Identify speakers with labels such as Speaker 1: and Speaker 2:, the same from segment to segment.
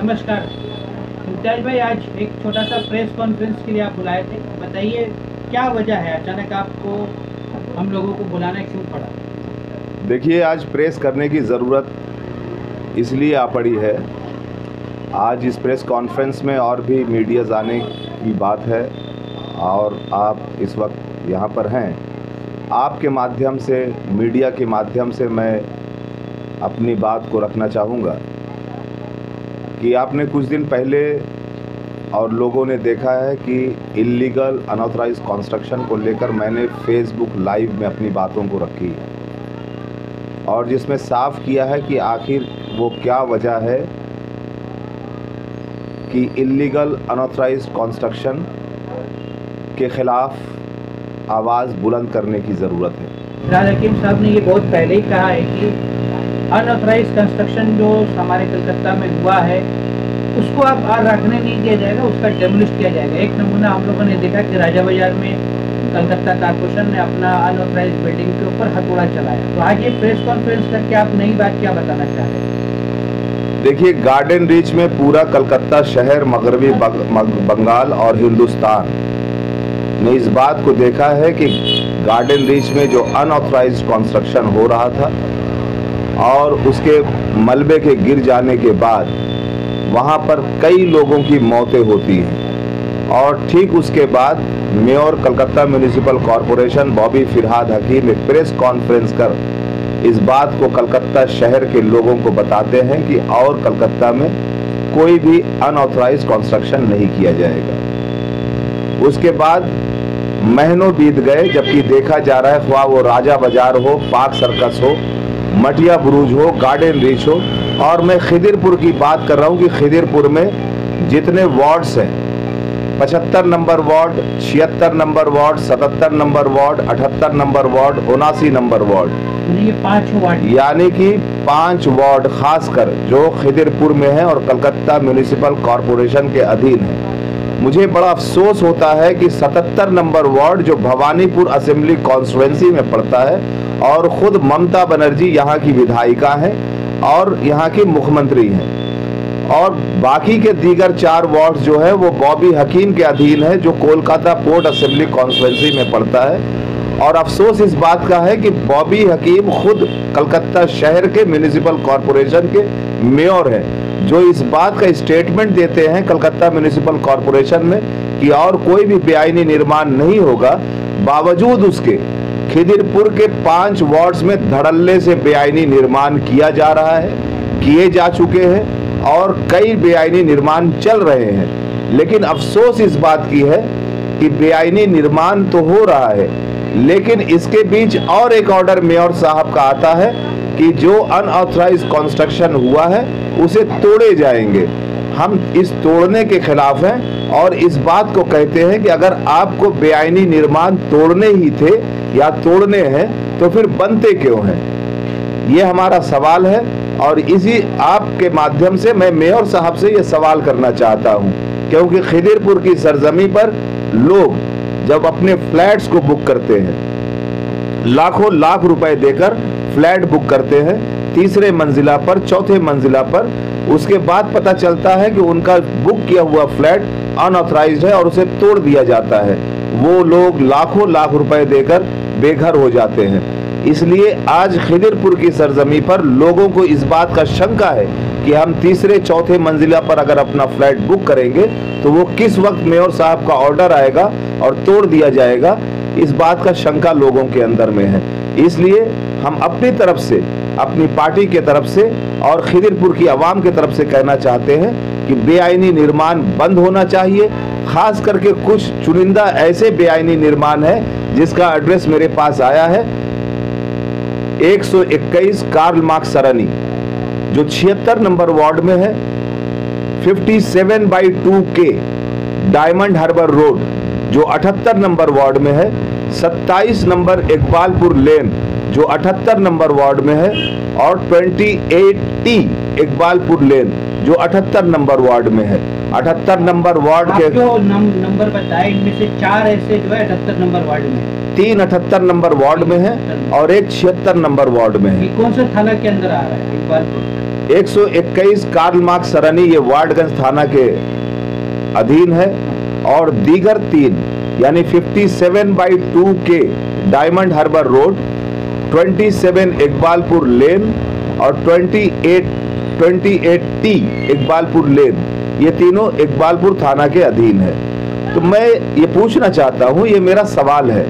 Speaker 1: नमस्कार मुमताज भाई, आज एक छोटा सा प्रेस कॉन्फ्रेंस के लिए आप बुलाए थे। बताइए क्या वजह है, अचानक आपको हम लोगों को बुलाना क्यों पड़ा?
Speaker 2: देखिए, आज प्रेस करने की ज़रूरत इसलिए आ पड़ी है। आज इस प्रेस कॉन्फ्रेंस में और भी मीडियाज़ आने की बात है और आप इस वक्त यहाँ पर हैं। आपके माध्यम से, मीडिया के माध्यम से मैं अपनी बात को रखना चाहूँगा कि आपने कुछ दिन पहले और लोगों ने देखा है कि इल्लीगल अनऑथराइज्ड कंस्ट्रक्शन को लेकर मैंने फेसबुक लाइव में अपनी बातों को रखी और जिसमें साफ किया है कि आखिर वो क्या वजह है कि इल्लीगल अनऑथराइज्ड कंस्ट्रक्शन के ख़िलाफ़ आवाज़ बुलंद करने की ज़रूरत है।
Speaker 1: फिलहाल हकीम साहब ने ये बहुत पहले ही कहा है कि अनऑथराइज्ड कंस्ट्रक्शन जो हमारे कलकत्ता में हुआ है उसको अब रखने नहीं दिया जाएगा, उसका डेमोलिश किया जाएगा। एक नमूना हम लोगों ने देखा कि राजा बाजार में कलकत्ता कारपोरेशन ने अपना अनऑथराइज्ड बिल्डिंग के ऊपर हथौड़ा चलाया। तो आज ये प्रेस कॉन्फ्रेंस करके आप नई बात क्या बताना चाह रहे हैं?
Speaker 2: देखिए, गार्डन रीच में पूरा कलकत्ता शहर, मगरबी बंगाल और हिंदुस्तान ने इस बात को देखा है कि गार्डन रीच में जो अनऑथराइज्ड कंस्ट्रक्शन हो रहा था और उसके मलबे के गिर जाने के बाद वहाँ पर कई लोगों की मौतें होती हैं और ठीक उसके बाद mayor Calcutta municipal corporation Bobby Firhad Hakim एक प्रेस कॉन्फ्रेंस कर इस बात को कलकत्ता शहर के लोगों को बताते हैं कि और कलकत्ता में कोई भी अनऑथराइज्ड कंस्ट्रक्शन नहीं किया जाएगा। उसके बाद महीनों बीत गए, जबकि देखा जा रहा है ख्वाह वो राजा बाजार हो, पार्क सर्कस हो, मटिया बुरुज हो, गार्डन रीच हो, और मैं खिदिरपुर की बात कर रहा हूँ कि खिदिरपुर में जितने वार्ड्स हैं 75 number ward, 76 number ward, 77 number ward, 78 number ward, 79 number ward,
Speaker 1: ये 5 वार्ड,
Speaker 2: यानी कि 5 वार्ड खासकर जो खिदिरपुर में है और कलकत्ता म्यूनिसिपल कॉरपोरेशन के अधीन है। मुझे बड़ा अफसोस होता है कि 77 नंबर वार्ड जो भवानीपुर असेंबली कॉन्स्टिट्यूएंसी में पड़ता है और खुद ममता बनर्जी यहाँ की विधायिका हैं और यहाँ की मुख्यमंत्री हैं, और बाकी के दीगर 4 वार्ड जो है वो बॉबी हकीम के अधीन है जो कोलकाता पोर्ट असेंबली कॉन्स्टिट्यूएंसी में पड़ता है। और अफसोस इस बात का है कि बॉबी हकीम खुद कलकत्ता शहर के म्यूनिसिपल कॉरपोरेशन के मेयर हैं, जो इस बात का स्टेटमेंट देते हैं कलकत्ता म्यूनिसिपल कॉरपोरेशन में कि और कोई भी बेआईनी निर्माण नहीं होगा। बावजूद उसके खिदिरपुर के 5 वार्ड्स में धड़ल्ले से बेआईनी निर्माण किया जा रहा है, किए जा चुके हैं और कई बेआईनी निर्माण चल रहे हैं। लेकिन अफसोस इस बात की है कि बेआईनी निर्माण तो हो रहा है, लेकिन इसके बीच और एक ऑर्डर मेयर साहब का आता है कि जो अनऑथराइज्ड कंस्ट्रक्शन हुआ है उसे तोड़े जाएंगे। हम इस तोड़ने के खिलाफ हैं और इस बात को कहते हैं कि अगर आपको बेआईनी निर्माण तोड़ने ही थे या तोड़ने हैं तो फिर बनते क्यों हैं, ये हमारा सवाल है। और इसी आपके माध्यम से मैं मेयर साहब से ये सवाल करना चाहता हूँ, क्योंकि खिदिरपुर की सरजमी पर लोग जब अपने फ्लैट्स को बुक करते हैं, लाखों लाख रुपए देकर फ्लैट बुक करते हैं, तीसरे मंजिला पर, चौथे मंजिला पर, उसके बाद पता चलता है कि उनका बुक किया हुआ फ्लैट अनऑथराइज्ड है और उसे तोड़ दिया जाता है। वो लोग लाखों लाख रुपए देकर बेघर हो जाते हैं। इसलिए आज खिदिरपुर की सरजमी पर लोगों को इस बात का शंका है कि हम तीसरे चौथे मंजिला पर अगर अपना फ्लैट बुक करेंगे तो वो किस वक्त मेयर साहब का ऑर्डर आएगा और तोड़ दिया जाएगा, इस बात का शंका लोगों के अंदर में है। इसलिए हम अपनी तरफ से, अपनी पार्टी के तरफ से और खिदिरपुर की आवाम के तरफ से कहना चाहते हैं कि बेआईनी निर्माण बंद होना चाहिए। खास करके कुछ चुनिंदा ऐसे बेआईनी निर्माण है जिसका एड्रेस मेरे पास आया है, 121 कार्ल मार्क्स सरनी जो 76 नंबर वार्ड में है, 57/2K डायमंड हार्बर रोड जो 78 नंबर वार्ड में है, 27 नंबर इकबालपुर लेन जो 78 नंबर वार्ड में है और 28T इकबालपुर लेन जो 78 नंबर वार्ड में है। 78 नंबर वार्ड के
Speaker 1: जो नंबर बताए इनमें से 4 ऐसे जो है 78 नंबर वार्ड में,
Speaker 2: 3 78 नंबर वार्ड में है और एक 76 नंबर वार्ड में है।
Speaker 1: कौन से थाना के अंदर आ रहा है? इकबालपुर
Speaker 2: 121 कार्ल मार्क्स सरनी ये वार्डगंज थाना के अधीन है, और दीगर 3 यानी 57/2 के डायमंड हार्बर रोड, 27 इकबालपुर लेन और 28T इकबालपुर लेन, ये तीनों इकबालपुर थाना के अधीन है। तो मैं ये पूछना चाहता हूँ, ये मेरा सवाल है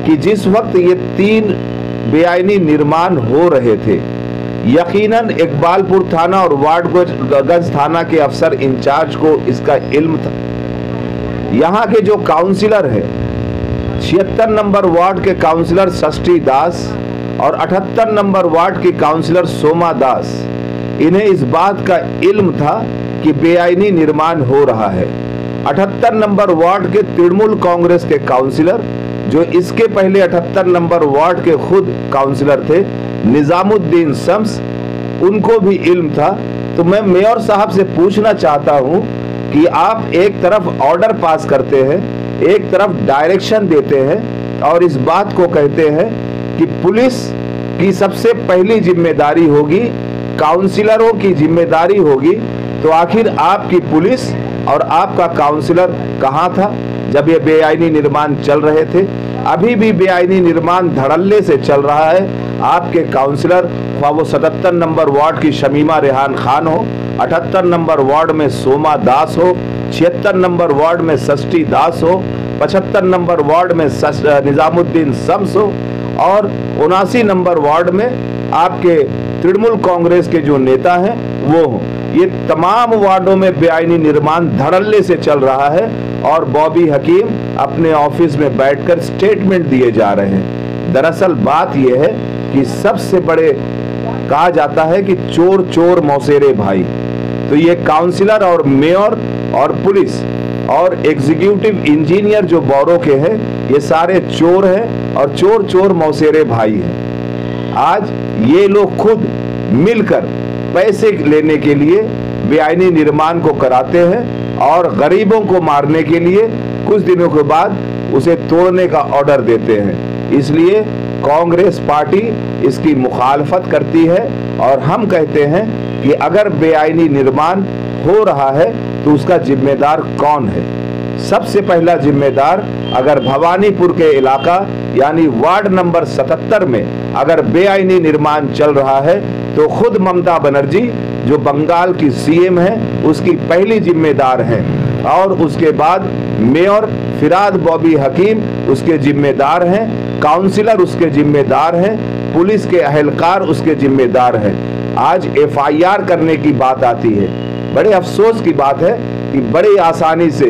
Speaker 2: कि जिस वक्त ये 3 बेआईनी निर्माण हो रहे थे, यकीनन इकबालपुर थाना और वार्डगंज थाना के अफसर इंचार्ज को इसका इल्म था। यहाँ के जो काउंसिलर है, 76 नंबर वार्ड के काउंसिलर षष्ठी दास और 78 नंबर वार्ड के काउंसिलर सोमा दास, इन्हें इस बात का इल्म था कि बेआईनी निर्माण हो रहा है। 78 नंबर वार्ड के तृणमूल कांग्रेस के काउंसिलर, जो इसके पहले 78 नंबर वार्ड के खुद काउंसिलर थे, निजामुद्दीन शम्स, उनको भी इल्म था। तो मैं मेयर साहब से पूछना चाहता हूं कि आप एक तरफ ऑर्डर पास करते हैं, एक तरफ डायरेक्शन देते हैं और इस बात को कहते हैं कि पुलिस की सबसे पहली जिम्मेदारी होगी, काउंसिलरों की जिम्मेदारी होगी, तो आखिर आपकी पुलिस और आपका काउंसिलर कहां था जब ये बेआईनी निर्माण चल रहे थे? अभी भी बेआईनी निर्माण धड़ल्ले से चल रहा है। आपके काउंसिलर, ख्वाह वो 77 नंबर वार्ड की शमीमा रेहान खान हो, 78 नंबर वार्ड में सोमा दास हो, 76 नंबर वार्ड में षष्ठी दास हो, 75 नंबर वार्ड में निजामुद्दीन शम्स हो और 79 नंबर वार्ड में आपके तृणमूल कांग्रेस के जो नेता हैं वो हो। ये तमाम वार्डों में बेआईनी निर्माण धड़ल्ले से चल रहा है और बॉबी हकीम अपने ऑफिस में बैठकर स्टेटमेंट दिए जा रहे हैं। दरअसल बात यह है कि सबसे बड़े कहा जाता है कि चोर चोर मौसेरे भाई, तो ये काउंसिलर और मेयर और पुलिस और एग्जीक्यूटिव इंजीनियर जो बौरों के हैं, ये सारे चोर हैं और चोर चोर मौसेरे भाई हैं। आज ये लोग खुद मिलकर पैसे लेने के लिए बेआईनी निर्माण को कराते हैं और गरीबों को मारने के लिए कुछ दिनों के बाद उसे तोड़ने का ऑर्डर देते हैं। इसलिए कांग्रेस पार्टी इसकी मुखालफत करती है और हम कहते हैं कि अगर बेआईनी निर्माण हो रहा है तो उसका जिम्मेदार कौन है? सबसे पहला जिम्मेदार, अगर भवानीपुर के इलाका यानी वार्ड नंबर 77 में अगर बेआईनी निर्माण चल रहा है तो खुद ममता बनर्जी जो बंगाल की सीएम है उसकी पहली जिम्मेदार है, और उसके बाद मेयर फिराद बॉबी हकीम उसके जिम्मेदार हैं, काउंसिलर उसके जिम्मेदार हैं, पुलिस के अहलकार उसके जिम्मेदार हैं। आज एफआईआर करने की बात आती है। बड़े अफसोस की बात है कि बड़ी आसानी से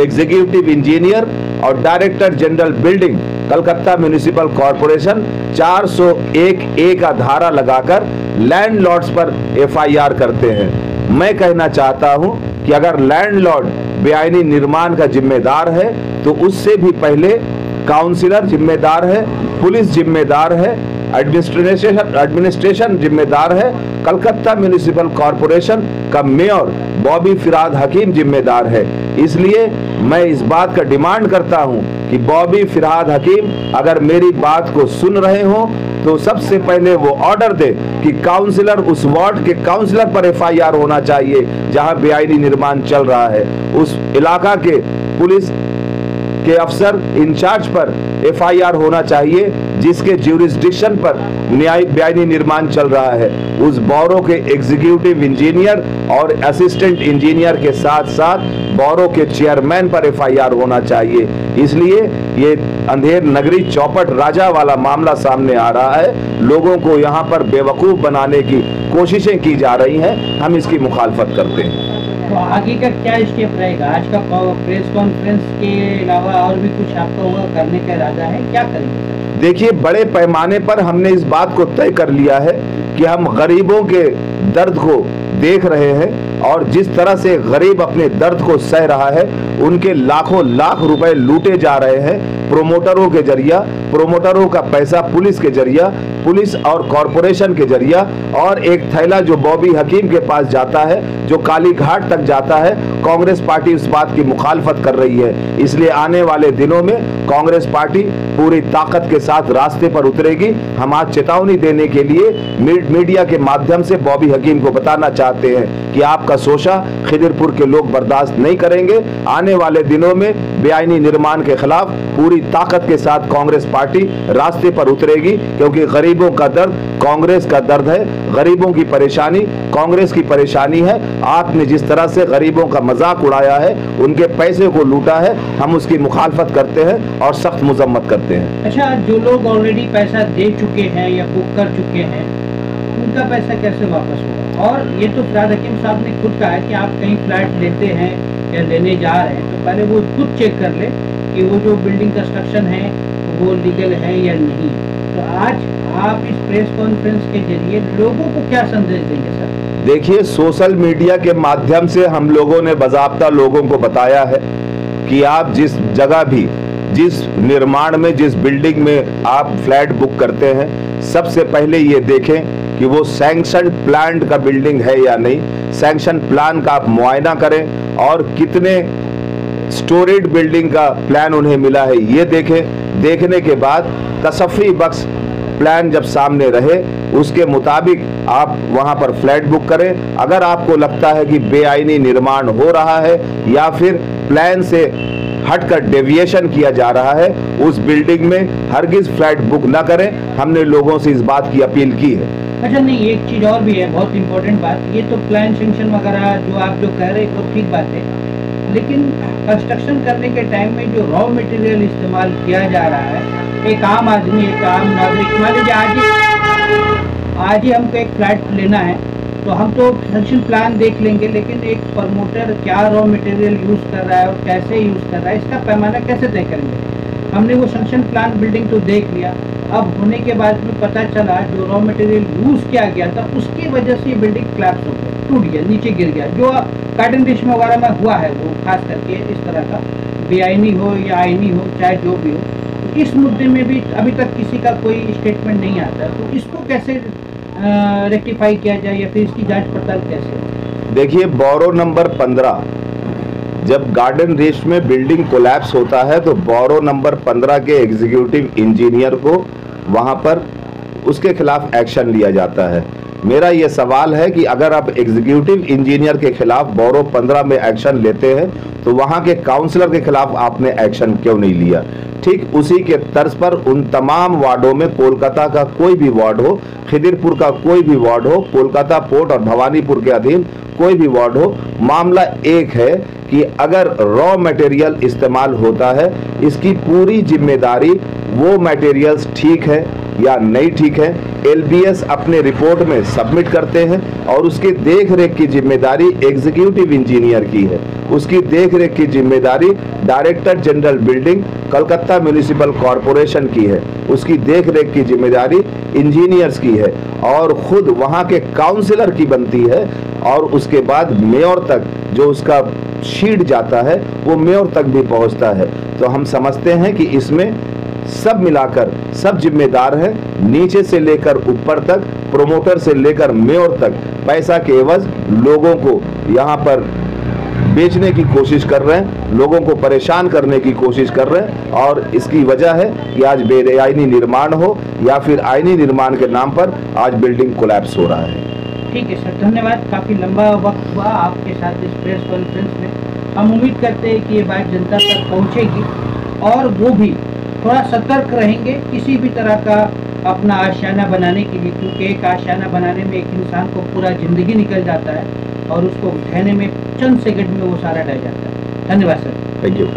Speaker 2: एग्जीक्यूटिव इंजीनियर और director general building Calcutta municipal corporation 401A का धारा लगाकर लैंडलॉर्ड्स पर एफआईआर करते हैं। मैं कहना चाहता हूं कि अगर लैंडलॉर्ड बेआईनी निर्माण का जिम्मेदार है तो उससे भी पहले काउंसिलर जिम्मेदार है, पुलिस जिम्मेदार है, एडमिनिस्ट्रेशन जिम्मेदार है, कलकत्ता म्युनिसिपल कॉरपोरेशन का मेयर बॉबी फिराद हकीम जिम्मेदार है। इसलिए मैं इस बात का डिमांड करता हूं कि बॉबी फिराद हकीम अगर मेरी बात को सुन रहे हो तो सबसे पहले वो ऑर्डर दे कि काउंसिलर, उस वार्ड के काउंसिलर पर एफआईआर होना चाहिए जहां बेआईनी निर्माण चल रहा है, उस इलाका के पुलिस के अफसर इंचार्ज पर एफआईआर होना चाहिए जिसके ज्यूरिसडिक्शन पर बेआईनी निर्माण चल रहा है, उस बौरों के एग्जीक्यूटिव इंजीनियर और असिस्टेंट इंजीनियर के साथ साथ बौरों के चेयरमैन पर एफआईआर होना चाहिए। इसलिए ये अंधेर नगरी चौपट राजा वाला मामला सामने आ रहा है। लोगों को यहाँ पर बेवकूफ बनाने की कोशिशें की जा रही हैं, हम इसकी मुखालफत करते हैं।
Speaker 1: तो आगे का क्या स्टेप रहेगा? आज का प्रेस कॉन्फ्रेंस के अलावा और भी कुछ आपको करने का इरादा है? क्या करेंगे?
Speaker 2: देखिए, बड़े पैमाने पर हमने इस बात को तय कर लिया है कि हम गरीबों के दर्द को देख रहे हैं और जिस तरह से गरीब अपने दर्द को सह रहा है उनके लाखों लाख रुपए लूटे जा रहे हैं प्रोमोटरों के जरिया, प्रोमोटरों का पैसा पुलिस के जरिया, पुलिस और कॉरपोरेशन के जरिया, और एक थैला जो बॉबी हकीम के पास जाता है, जो काली घाट तक जाता है। कांग्रेस पार्टी इस बात की मुखालफत कर रही है। इसलिए आने वाले दिनों में कांग्रेस पार्टी पूरी ताकत के साथ रास्ते पर उतरेगी। हम आज चेतावनी देने के लिए मीडिया के माध्यम से बॉबी हकीम को बताना चाहते हैं कि आपका शोषा खिदिरपुर के लोग बर्दाश्त नहीं करेंगे। आने वाले दिनों में बेआईनी निर्माण के खिलाफ पूरी ताकत के साथ कांग्रेस पार्टी रास्ते पर उतरेगी, क्योंकि गरीबों का दर्द कांग्रेस का दर्द है, गरीबों की परेशानी कांग्रेस की परेशानी है। आपने जिस तरह से गरीबों का मजाक उड़ाया है, उनके पैसे को लूटा है, हम उसकी मुखालफत करते हैं और सख्त मजम्मत करते हैं।
Speaker 1: अच्छा, जो लोग ऑलरेडी पैसा दे चुके हैं या बुक कर चुके हैं, उनका पैसा कैसे वापस होगा? और ये तो फिराद हकीम साहब ने खुद कहा है कि आप कहीं फ्लैट लेते हैं या लेने जा रहे हैं तो पहले वो खुद चेक कर ले कि वो जो बिल्डिंग कंस्ट्रक्शन है वो लीगल है या नहीं। तो आज आप इस प्रेस कॉन्फ्रेंस के जरिए लोगों को क्या संदेश देंगे सर?
Speaker 2: देखिए, सोशल मीडिया के माध्यम से हम लोगों ने बाज़ाब्ता लोगों को बताया है कि आप जिस जगह भी, जिस निर्माण में, जिस बिल्डिंग में आप फ्लैट बुक करते हैं, सबसे पहले ये देखें कि वो सैंक्शन प्लान का बिल्डिंग है या नहीं। सैंक्शन प्लान का आप मुआयना करें और कितने स्टोरेड बिल्डिंग का प्लान उन्हें मिला है ये देखें। देखने के बाद तसफ़ी बख्श प्लान जब सामने रहे, उसके मुताबिक आप वहां पर फ्लैट बुक करें। अगर आपको लगता है कि बेआईनी निर्माण हो रहा है या फिर प्लान से हटकर डेविएशन किया जा रहा है, उस बिल्डिंग में हरगिज फ्लैट बुक न करें। हमने लोगों से इस बात की अपील की है।
Speaker 1: अच्छा, नहीं, एक चीज़ और भी है, बहुत इंपॉर्टेंट बात। ये तो प्लान सेंक्शन वगैरह जो आप जो कह रहे हैं वो ठीक बात है, लेकिन कंस्ट्रक्शन करने के टाइम में जो रॉ मटेरियल इस्तेमाल किया जा रहा है, एक आम आदमी, एक आम नागरिक, मान लीजिए आज ही हमको एक फ्लैट लेना है तो हम तो सैंक्शन प्लान देख लेंगे, लेकिन एक प्रमोटर क्या रॉ मटेरियल यूज़ कर रहा है और कैसे यूज़ कर रहा है, इसका पैमाना कैसे तय करेंगे? हमने वो सैंक्शन प्लान बिल्डिंग तो देख लिया, अब होने के बाद में पता चला जो रॉ मटेरियल यूज़ किया गया था उसकी वजह से ये बिल्डिंग क्लैप्स हो गया, टूट गया, नीचे गिर गया। जो कार्टन डिश में वगैरह में हुआ है वो खास करके इस तरह का, बेआईनी हो या आईनी हो, चाहे जो भी हो, इस मुद्दे में भी अभी तक किसी का कोई स्टेटमेंट नहीं आता। तो इसको कैसे रेक्टिफाई किया जाए या फिर इसकी जांच पड़ताल कैसे हो?
Speaker 2: देखिए, बोरो नंबर 15 जब गार्डन रेस्ट में बिल्डिंग कोलैप्स होता है तो बोरो नंबर 15 के एग्जीक्यूटिव इंजीनियर को वहां पर उसके खिलाफ एक्शन लिया जाता है। मेरा ये सवाल है कि अगर आप एग्जीक्यूटिव इंजीनियर के खिलाफ बोरो 15 में एक्शन लेते हैं तो वहां के काउंसलर के खिलाफ आपने एक्शन क्यों नहीं लिया? ठीक उसी के तर्ज पर उन तमाम वार्डों में, कोलकाता का कोई भी वार्ड हो, खिदिरपुर का कोई भी वार्ड हो, कोलकाता पोर्ट और भवानीपुर के अधीन कोई भी वार्ड हो, मामला एक है कि अगर रॉ मटेरियल इस्तेमाल होता है, इसकी पूरी जिम्मेदारी वो मटेरियल्स ठीक है या नहीं ठीक है, एलबीएस अपने रिपोर्ट में सबमिट करते हैं और उसकी देख रेख की जिम्मेदारी एग्जीक्यूटिव इंजीनियर की है। उसकी देख रेख की जिम्मेदारी director general building Calcutta municipal corporation की है। उसकी देख रेख की जिम्मेदारी इंजीनियर्स की है और खुद वहाँ के काउंसिलर की बनती है। और उसके बाद मेयर तक जो उसका शीट जाता है वो मेयर तक भी पहुँचता है। तो हम समझते हैं कि इसमें सब मिलाकर सब जिम्मेदार हैं, नीचे से लेकर ऊपर तक, प्रोमोटर से लेकर मेयर तक पैसा के एवज लोगों को यहाँ पर बेचने की कोशिश कर रहे हैं, लोगों को परेशान करने की कोशिश कर रहे हैं। और इसकी वजह है कि आज बेआईनी निर्माण हो या फिर आईनी निर्माण के नाम पर आज बिल्डिंग कोलैप्स हो रहा है।
Speaker 1: ठीक है सर, धन्यवाद। काफ़ी लंबा वक्त हुआ आपके साथ इस प्रेस कॉन्फ्रेंस में। हम उम्मीद करते हैं कि ये बात जनता तक पहुँचेगी और वो भी थोड़ा सतर्क रहेंगे किसी भी तरह का अपना आशियाना बनाने के लिए, क्योंकि एक आशियाना बनाने में एक इंसान को पूरा ज़िंदगी निकल जाता है और उसको ढहने में चंद सेकंड में वो सारा ढह जाता है। धन्यवाद सर।
Speaker 2: Thank you.